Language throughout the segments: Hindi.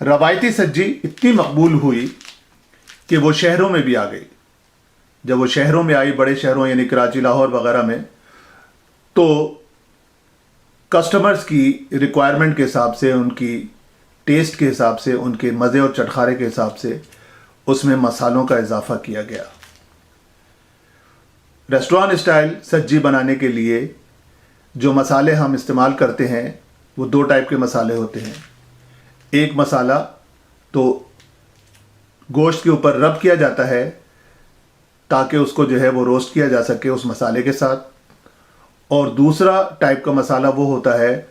रवायती सब्जी इतनी मकबूल हुई कि वो शहरों में भी आ गई। जब वो शहरों में आई, बड़े शहरों यानी कराची, लाहौर वगैरह में, तो कस्टमर्स की रिक्वायरमेंट के हिसाब से, उनकी टेस्ट के हिसाब से, उनके मज़े और चटखारे के हिसाब से उसमें मसालों का इजाफा किया गया। रेस्टोरेंट स्टाइल सब्जी बनाने के लिए जो मसाले हम इस्तेमाल करते हैं वो दो टाइप के मसाले होते हैं। एक मसाला तो गोश्त के ऊपर रब किया जाता है ताकि उसको जो है वो रोस्ट किया जा सके उस मसाले के साथ, और दूसरा टाइप का मसाला वो होता है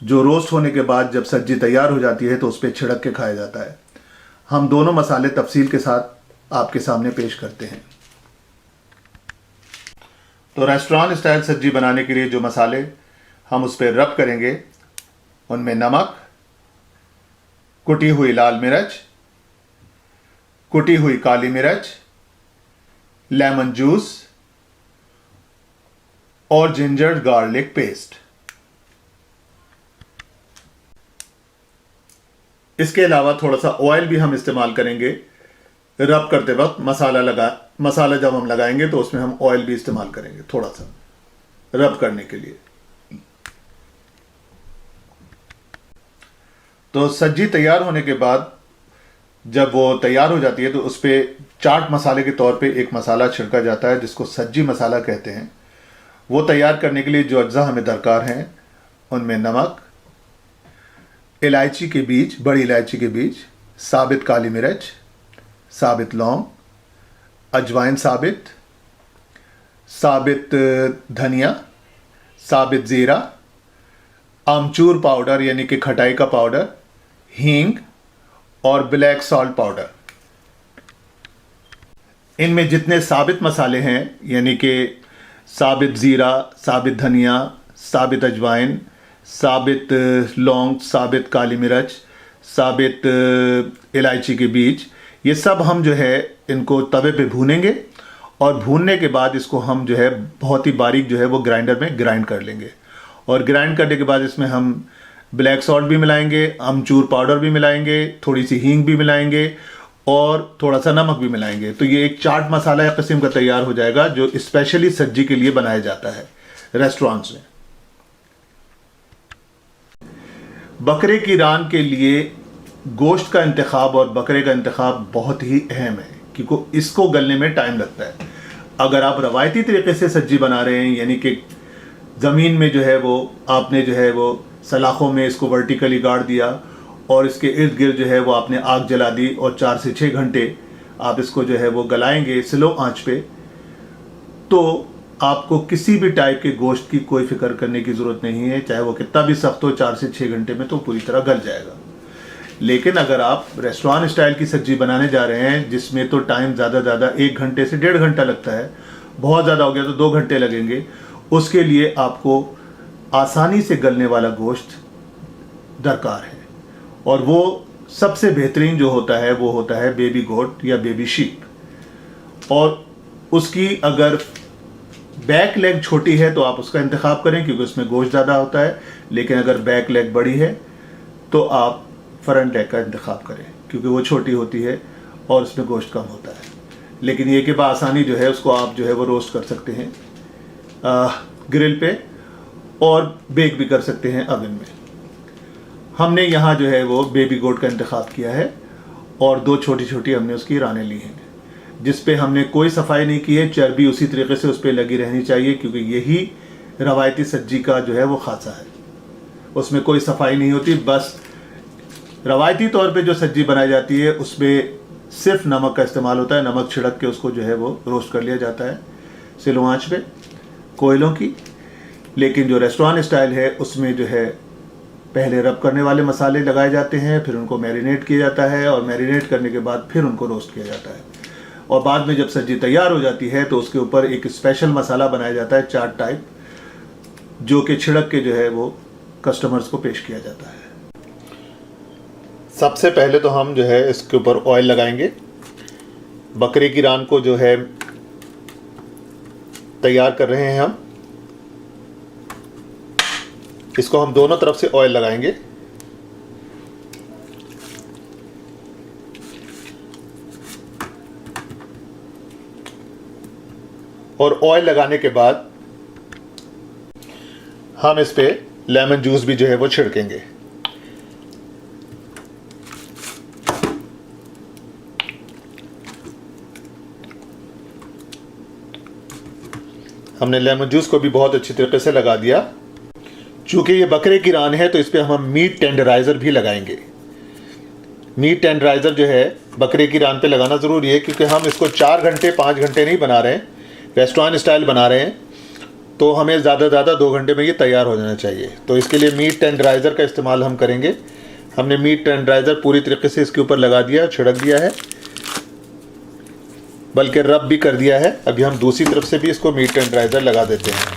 जो रोस्ट होने के बाद जब सब्जी तैयार हो जाती है तो उस पर छिड़क के खाया जाता है। हम दोनों मसाले तफसील के साथ आपके सामने पेश करते हैं। तो रेस्टोरेंट स्टाइल सब्जी बनाने के लिए जो मसाले हम उस पर रब करेंगे, उनमें नमक, कुटी हुई लाल मिर्च, कुटी हुई काली मिर्च, लेमन जूस और जिंजर गार्लिक पेस्ट। इसके अलावा थोड़ा सा ऑयल भी हम इस्तेमाल करेंगे रब करते वक्त। मसाला जब हम लगाएंगे तो उसमें हम ऑयल भी इस्तेमाल करेंगे थोड़ा सा रब करने के लिए। तो सब्जी तैयार होने के बाद जब वो तैयार हो जाती है तो उस पर चाट मसाले के तौर पे एक मसाला छिड़का जाता है जिसको सब्जी मसाला कहते हैं। वो तैयार करने के लिए जो अज्जा हमें दरकार हैं उनमें नमक, इलायची के बीज, बड़ी इलायची के बीज, साबित काली मिर्च, साबित लौंग, अजवाइन साबित, साबित धनिया, साबित ज़ीरा, आमचूर पाउडर यानी कि खटाई का पाउडर, हींग और ब्लैक सॉल्ट पाउडर। इनमें जितने साबित मसाले हैं यानी कि साबित ज़ीरा, साबित धनिया, साबित अजवाइन, साबित लौंग, साबित काली मिर्च, साबित इलायची के बीज, ये सब हम जो है इनको तवे पे भूनेंगे और भूनने के बाद इसको हम जो है बहुत ही बारीक जो है वो ग्राइंडर में ग्राइंड कर लेंगे। और ग्राइंड करने के बाद इसमें हम ब्लैक सॉल्ट भी मिलाएंगे, अमचूर पाउडर भी मिलाएंगे, थोड़ी सी हींग भी मिलाएंगे और थोड़ा सा नमक भी मिलाएंगे। तो ये एक चाट मसाला या किस्म का तैयार हो जाएगा जो स्पेशली सब्जी के लिए बनाया जाता है रेस्टोरेंट्स में। बकरे की रान के लिए गोश्त का इंतखाब और बकरे का इंतखाब बहुत ही अहम है क्योंकि इसको गलने में टाइम लगता है। अगर आप रवायती तरीके से सब्जी बना रहे हैं यानी कि ज़मीन में जो है वो आपने जो है वो सलाखों में इसको वर्टिकली गाड़ दिया और इसके इर्द गिर्द जो है वो आपने आग जला दी और 4 से 6 घंटे आप इसको जो है वो गलाएंगे स्लो आंच पे, तो आपको किसी भी टाइप के गोश्त की कोई फिक्र करने की ज़रूरत नहीं है। चाहे वो कितना भी सख्त हो, 4 से 6 घंटे में तो पूरी तरह गल जाएगा। लेकिन अगर आप रेस्टोरेंट स्टाइल की सब्जी बनाने जा रहे हैं जिसमें तो टाइम ज़्यादा 1 घंटे से 1.5 घंटा लगता है, बहुत ज़्यादा हो गया तो 2 घंटे लगेंगे, उसके लिए आपको आसानी से गलने वाला गोश्त दरकार है। और वो सबसे बेहतरीन जो होता है वो होता है बेबी गोट या बेबी शीप। और उसकी अगर बैक लेग छोटी है तो आप उसका इंतखाब करें क्योंकि उसमें गोश्त ज़्यादा होता है, लेकिन अगर बैक लेग बड़ी है तो आप फ्रंट लेग का इंतखाब करें क्योंकि वो छोटी होती है और उसमें गोश्त कम होता है। लेकिन ये कि आसानी जो है उसको आप जो है वो रोस्ट कर सकते हैं ग्रिल पे और बेक भी कर सकते हैं अवन में। हमने यहाँ जो है वो बेबी गोट का इंतखाब किया है और 2 छोटी छोटी हमने उसकी रानें ली हैं जिस पे हमने कोई सफाई नहीं की है। चर्बी उसी तरीके से उस पर लगी रहनी चाहिए क्योंकि यही रवायती सब्जी का जो है वो खासा है, उसमें कोई सफाई नहीं होती। बस रवायती तौर पे जो सब्जी बनाई जाती है उसमें सिर्फ नमक का इस्तेमाल होता है। नमक छिड़क के उसको जो है वो रोस्ट कर लिया जाता है स्लो आंच पे कोयलों की। लेकिन जो रेस्टोरेंट स्टाइल है उसमें जो है पहले रब करने वाले मसाले लगाए जाते हैं, फिर उनको मैरिनेट किया जाता है और मैरिनेट करने के बाद फिर उनको रोस्ट किया जाता है और बाद में जब सब्जी तैयार हो जाती है तो उसके ऊपर एक स्पेशल मसाला बनाया जाता है चाट टाइप, जो कि छिड़क के जो है वो कस्टमर्स को पेश किया जाता है। सबसे पहले तो हम जो है इसके ऊपर ऑयल लगाएंगे। बकरे की रान को जो है तैयार कर रहे हैं हम, इसको हम दोनों तरफ से ऑयल लगाएंगे। और ऑयल लगाने के बाद हम इस पे लेमन जूस भी जो है वो छिड़केंगे। हमने लेमन जूस को भी बहुत अच्छी तरीके से लगा दिया। चूंकि ये बकरे की रान है तो इस पे हम मीट टेंडराइज़र भी लगाएंगे। मीट टेंडराइज़र जो है बकरे की रान पे लगाना ज़रूरी है, क्योंकि हम इसको 4 घंटे 5 घंटे नहीं बना रहे हैं, रेस्टोरेंट स्टाइल बना रहे हैं, तो हमें ज़्यादा से ज़्यादा 2 घंटे में ये तैयार हो जाना चाहिए। तो इसके लिए मीट टेंडराइज़र का इस्तेमाल हम करेंगे। हमने मीट टेंडराइज़र पूरी तरीके से इसके ऊपर लगा दिया, छिड़क दिया है, बल्कि रब भी कर दिया है। अभी हम दूसरी तरफ से भी इसको मीट टेंडराइज़र लगा देते हैं।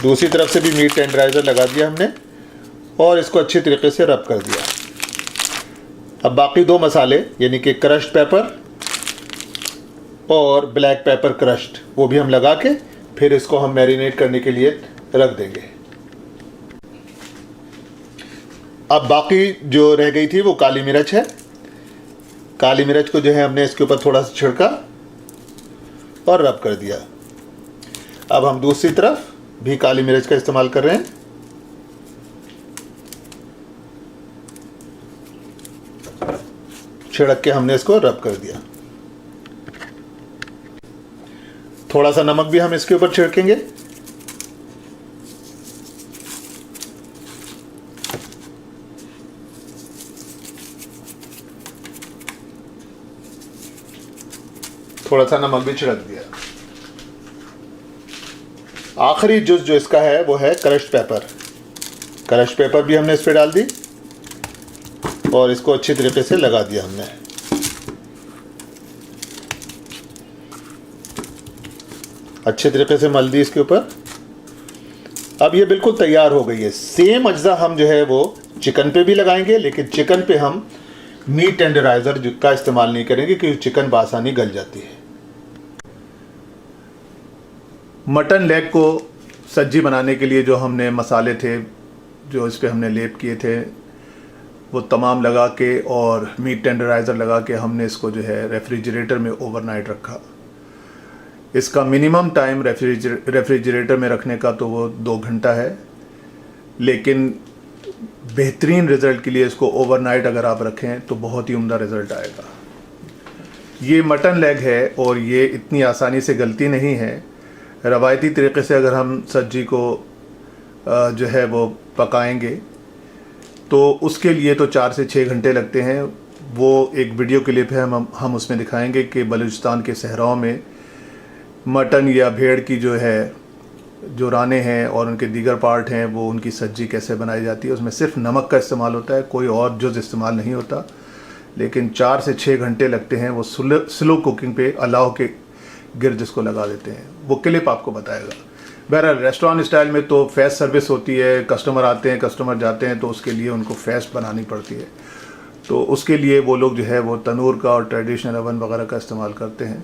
दूसरी तरफ से भी मीट टेंडराइज़र लगा दिया हमने और इसको अच्छी तरीके से रब कर दिया। अब बाकी 2 मसाले यानी कि क्रश्ड पेपर और ब्लैक पेपर क्रश्ड, वो भी हम लगा के फिर इसको हम मैरिनेट करने के लिए रख देंगे। अब बाकी जो रह गई थी वो काली मिर्च है। काली मिर्च को जो है हमने इसके ऊपर थोड़ा सा छिड़का और रब कर दिया। अब हम दूसरी तरफ भी काली मिर्च का इस्तेमाल कर रहे हैं। छिड़क के हमने इसको रब कर दिया। थोड़ा सा नमक भी हम इसके ऊपर छिड़केंगे। थोड़ा सा नमक भी छिड़क दिया। आखिरी जुज जो इसका है वो है क्रश्ड पेपर। क्रश्ड पेपर भी हमने इस पे डाल दी और इसको अच्छी तरीके से लगा दिया हमने। अच्छे तरीके से मल दी इसके ऊपर। अब ये बिल्कुल तैयार हो गई है। सेम अज्जा हम जो है वो चिकन पे भी लगाएंगे, लेकिन चिकन पे हम मीट टेंडराइज़र का इस्तेमाल नहीं करेंगे क्योंकि चिकन बआसानी गल जाती है। मटन लेग को सब्जी बनाने के लिए जो हमने मसाले थे जो इस पे हमने लेप किए थे वो तमाम लगा के और मीट टेंडराइज़र लगा के हमने इसको जो है रेफ्रिजरेटर में ओवरनाइट रखा। इसका मिनिमम टाइम रेफ्रिजरेटर में रखने का तो वो 2 घंटा है, लेकिन बेहतरीन रिज़ल्ट के लिए इसको ओवरनाइट अगर आप रखें तो बहुत ही उम्दा रिज़ल्ट आएगा। ये मटन लेग है और ये इतनी आसानी से गलती नहीं है। रवायती तरीके से अगर हम सब्जी को जो है वो पकाएंगे तो उसके लिए तो 4 से 6 घंटे लगते हैं। वो एक वीडियो क्लिप है, हम उसमें दिखाएंगे कि बलूचिस्तान के सहराओं में मटन या भेड़ की जो है जो रानें हैं और उनके दीगर पार्ट हैं वो उनकी सब्जी कैसे बनाई जाती है। उसमें सिर्फ नमक का इस्तेमाल होता है, कोई और जुज़ इस्तेमाल नहीं होता, लेकिन 4 से 6 घंटे लगते हैं। वो स्लो कुकिंग पे अलाव के गिर जिसको लगा देते हैं, वो क्लिप आपको बताएगा। बहरहाल रेस्टोरेंट स्टाइल में तो फास्ट सर्विस होती है, कस्टमर आते हैं कस्टमर जाते हैं, तो उसके लिए उनको फास्ट बनानी पड़ती है। तो उसके लिए वो लोग जो है वो तनूर का और ट्रेडिशनल ओवन वगैरह का इस्तेमाल करते हैं।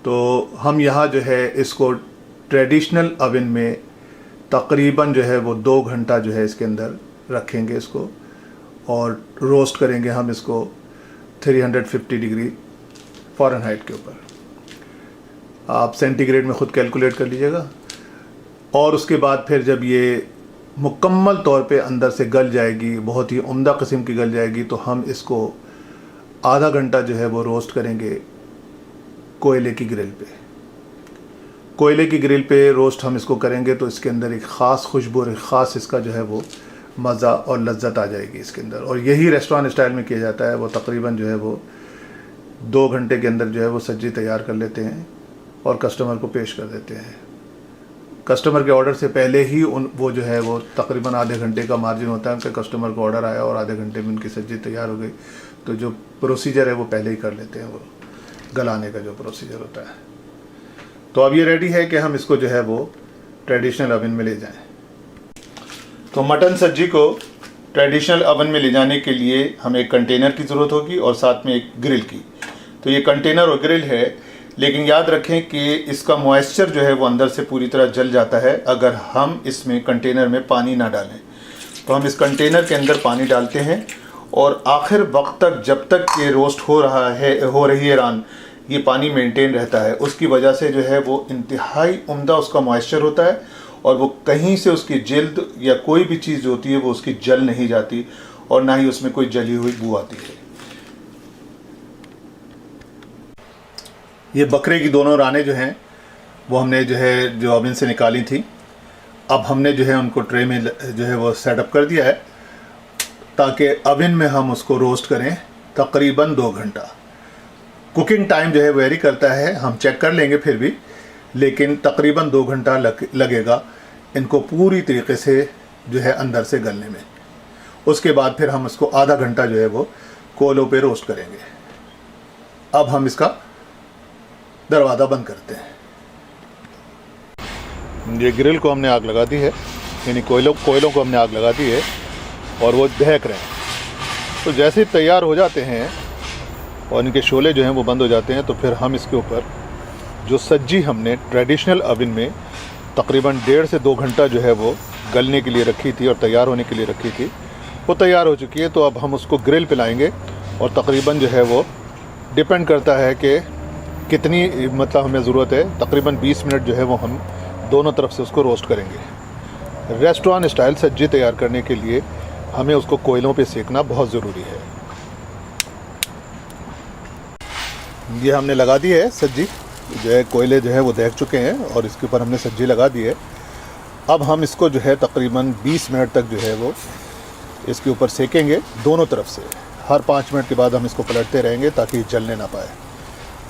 तो हम यहाँ जो है इसको ट्रेडिशनल ओवन में तकरीबन जो है वो 2 घंटा जो है इसके अंदर रखेंगे इसको, और रोस्ट करेंगे हम इसको 350 डिग्री फ़ारेनहाइट के ऊपर। आप सेंटीग्रेड में ख़ुद कैलकुलेट कर लीजिएगा। और उसके बाद फिर जब ये मुकम्मल तौर पे अंदर से गल जाएगी, बहुत ही उम्दा किस्म की गल जाएगी, तो हम इसको आधा घंटा जो है वो रोस्ट करेंगे कोयले की ग्रिल पे। कोयले की ग्रिल पे रोस्ट हम इसको करेंगे तो इसके अंदर एक ख़ास खुशबू और एक ख़ास इसका जो है वो मज़ा और लज्जत आ जाएगी इसके अंदर। और यही रेस्टोरेंट स्टाइल में किया जाता है। वो तकरीबन जो है वो 2 घंटे के अंदर जो है वो सब्ज़ी तैयार कर लेते हैं और कस्टमर को पेश कर देते हैं। कस्टमर के ऑर्डर से पहले ही वो जो है वो तकरीबन आधे घंटे का मार्जिन होता है। उनके कस्टमर को ऑर्डर आया और आधे घंटे में उनकी सब्ज़ी तैयार हो गई, तो जो प्रोसीजर है वो पहले ही कर लेते हैं, वो गलाने का जो प्रोसीजर होता है। तो अब ये रेडी है कि हम इसको जो है वो ट्रेडिशनल ओवन में ले जाएं। तो मटन सब्जी को ट्रेडिशनल ओवन में ले जाने के लिए हमें एक कंटेनर की ज़रूरत होगी और साथ में एक ग्रिल की। तो ये कंटेनर और ग्रिल है, लेकिन याद रखें कि इसका मॉइस्चर जो है वो अंदर से पूरी तरह जल जाता है अगर हम इसमें कंटेनर में पानी ना डालें। तो हम इस कंटेनर के अंदर पानी डालते हैं और आखिर वक्त तक, जब तक ये रोस्ट हो रही है रान, ये पानी मेंटेन रहता है। उसकी वजह से जो है वो इंतहाई उम्दा उसका मॉइस्चर होता है और वो कहीं से उसकी जिल्द या कोई भी चीज़ होती है वो उसकी जल नहीं जाती और ना ही उसमें कोई जली हुई बू आती है। ये बकरे की दोनों रानें जो हैं वो हमने जो ओवन से निकाली थी। अब हमने जो है उनको ट्रे में जो है वो सेटअप कर दिया है ताकि ओवन में हम उसको रोस्ट करें तकरीबन 2 घंटा। कुकिंग टाइम जो है वेरी करता है, हम चेक कर लेंगे फिर भी, लेकिन तकरीबन 2 घंटा लगेगा इनको पूरी तरीके से जो है अंदर से गलने में। उसके बाद फिर हम इसको आधा घंटा जो है वो कोयलों पे रोस्ट करेंगे। अब हम इसका दरवाज़ा बंद करते हैं। ये ग्रिल को हमने आग लगा दी है, यानी कोयलों को हमने आग लगा दी है और वो दहक रहे हैं। तो जैसे ही तैयार हो जाते हैं और इनके शोले जो हैं वो बंद हो जाते हैं तो फिर हम इसके ऊपर जो सज्जी हमने ट्रेडिशनल ओवन में तकरीबन 1.5 से 2 घंटा जो है वो गलने के लिए रखी थी और तैयार होने के लिए रखी थी, वो तैयार हो चुकी है। तो अब हम उसको ग्रिल पे लाएंगे और तकरीबन जो है वो डिपेंड करता है कि कितनी मतलब हमें ज़रूरत है, तकरीबन 20 मिनट जो है वो हम दोनों तरफ से उसको रोस्ट करेंगे। रेस्टोरेंट स्टाइल सज्जी तैयार करने के लिए हमें उसको कोयलों पे सेकना बहुत ज़रूरी है। ये हमने लगा दी है सज्जी, जो है कोयले जो है वो दहक चुके हैं और इसके ऊपर हमने सज्जी लगा दी है। अब हम इसको जो है तकरीबन 20 मिनट तक जो है वो इसके ऊपर सेकेंगे दोनों तरफ से। हर 5 मिनट के बाद हम इसको पलटते रहेंगे ताकि जलने ना पाए।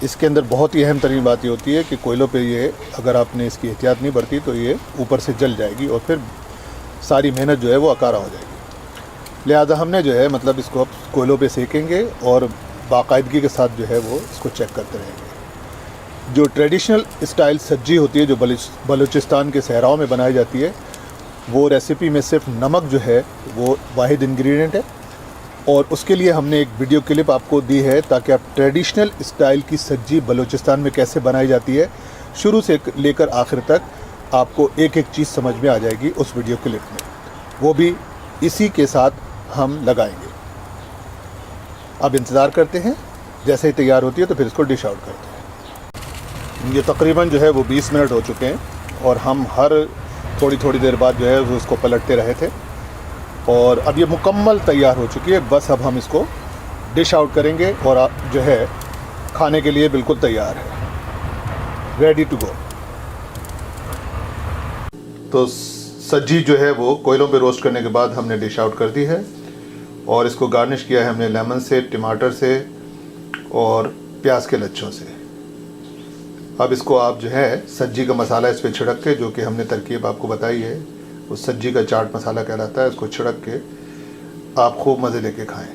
इसके अंदर बहुत ही अहम तरीन बात ये होती है कि कोयलों पे ये अगर आपने इसकी एहतियात नहीं बरती तो ये ऊपर से जल जाएगी और फिर सारी मेहनत जो है वो अकारा हो जाएगी। लिहाजा हमने जो है मतलब इसको अब कोयलों पे सेकेंगे और बाकायदगी के साथ जो है वो इसको चेक करते रहेंगे। जो ट्रेडिशनल स्टाइल सज्जी होती है जो बलूचिस्तान के सहराओं में बनाई जाती है, वो रेसिपी में सिर्फ नमक जो है वो वाहिद इंग्रेडिएंट है और उसके लिए हमने एक वीडियो क्लिप आपको दी है ताकि आप ट्रेडिशनल स्टाइल की सब्जी बलूचिस्तान में कैसे बनाई जाती है शुरू से लेकर आखिर तक आपको एक एक चीज़ समझ में आ जाएगी उस वीडियो क्लिप में। वो भी इसी के साथ हम लगाएंगे। अब इंतज़ार करते हैं, जैसे ही तैयार होती है तो फिर इसको डिश आउट करते हैं। ये तकरीबन जो है वो 20 मिनट हो चुके हैं और हम हर थोड़ी देर बाद जो है वो इसको पलटते रहे थे और अब ये मुकम्मल तैयार हो चुकी है। बस अब हम इसको डिश आउट करेंगे और जो है खाने के लिए बिल्कुल तैयार है, रेडी टू गो। तो सज्जी जो है वो कोयलों पे रोस्ट करने के बाद हमने डिश आउट कर दी है और इसको गार्निश किया है हमने लेमन से, टमाटर से और प्याज के लच्छों से। अब इसको आप जो है सज्जी का मसाला इस पर छिड़क के, जो कि हमने तरकीब आपको बताई है, वो सज्जी का चाट मसाला कहलाता है, इसको छिड़क के आप खूब मज़े लेके खाएं।